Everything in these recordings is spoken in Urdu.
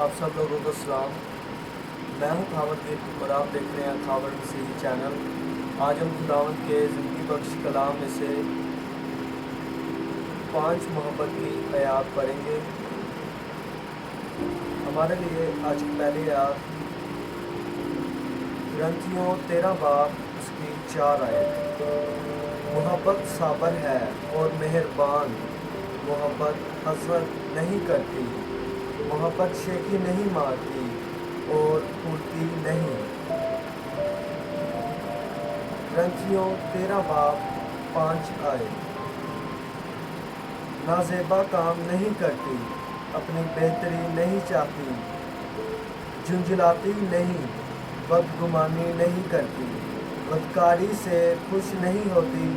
آپ سب لوگوں کو سلام۔ میں ہوں خاور گیت اور آپ دیکھ رہے ہیں خاور مسیحی چینل۔ آج ہم خداوند کے زندگی بخش کلام میں سے 5 محبت کی آیات پڑھیں گے۔ ہمارے لیے آج کی پہلی آیات گرنتھیوں 13 باب اس کی 4 آیت۔ محبت صابر ہے اور مہربان، محبت حسد نہیں کرتی، محبت شیخی نہیں مارتی اور پھولتی نہیں۔ گرنتھیوں 13 باب 5 آیت۔ نازیبا کام نہیں کرتی، اپنی بہتری نہیں چاہتی، جھنجھلاتی نہیں، بدگمانی نہیں کرتی، بدکاری سے خوش نہیں ہوتی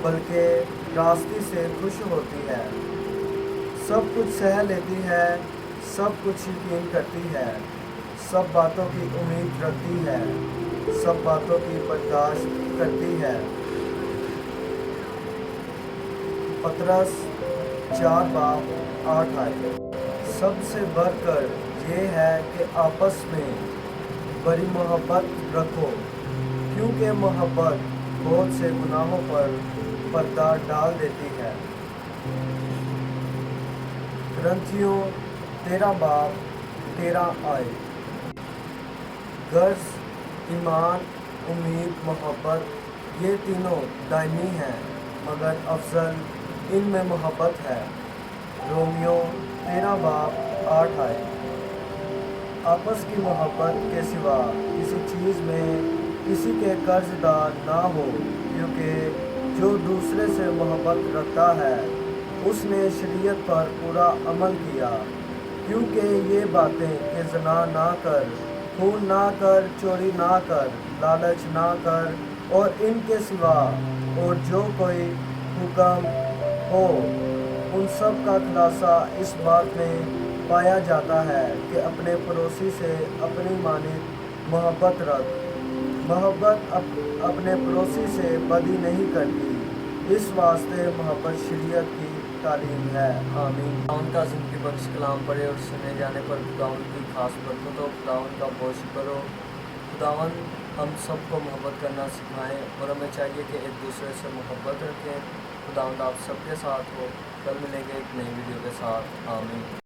بلکہ راستی سے خوش ہوتی ہے، سب کچھ سہ لیتی ہے، سب کچھ یقین کرتی ہے، سب باتوں کی امید رکھتی ہے، سب باتوں کی برداشت کرتی ہے۔ پطرس 4 باب 8 آیت۔ سب سے بڑھ کر یہ ہے کہ آپس میں بڑی محبت رکھو، کیونکہ محبت بہت سے گناہوں پر پردہ ڈال دیتی ہے۔ گرنتھیوں 13 باب 13 آیت۔ غرض ایمان، امید، محبت یہ تینوں دائمی ہیں، مگر افضل ان میں محبت ہے۔ رومیو 13 باب 8 آیت۔ آپس کی محبت کے سوا کسی چیز میں کسی کے قرض دار نہ ہو، کیونکہ جو دوسرے سے محبت رکھتا ہے اس نے شریعت پر پورا عمل کیا۔ کیونکہ یہ باتیں کہ زنا نہ کر، خون نہ کر، چوری نہ کر، لالچ نہ کر اور ان کے سوا اور جو کوئی حکم ہو، ان سب کا خلاصہ اس بات میں پایا جاتا ہے کہ اپنے پڑوسی سے اپنی مانند محبت رکھ۔ محبت اپنے پڑوسی سے بدی نہیں کرتی، اس واسطے محبت شریعت کی تعلیم ہے۔ آمین۔ خداوند کا زندگی بخش کلام پڑھے اور سنے جانے پر خداوند کی خاص برکت ہو۔ خداوند کا بہت شکر ہو۔ خداوند ہم سب کو محبت کرنا سکھائیں اور ہمیں چاہیے کہ ایک دوسرے سے محبت رکھیں۔ خداوند آپ سب کے ساتھ ہو۔ کل ملیں گے ایک نئی ویڈیو کے ساتھ۔ آمین۔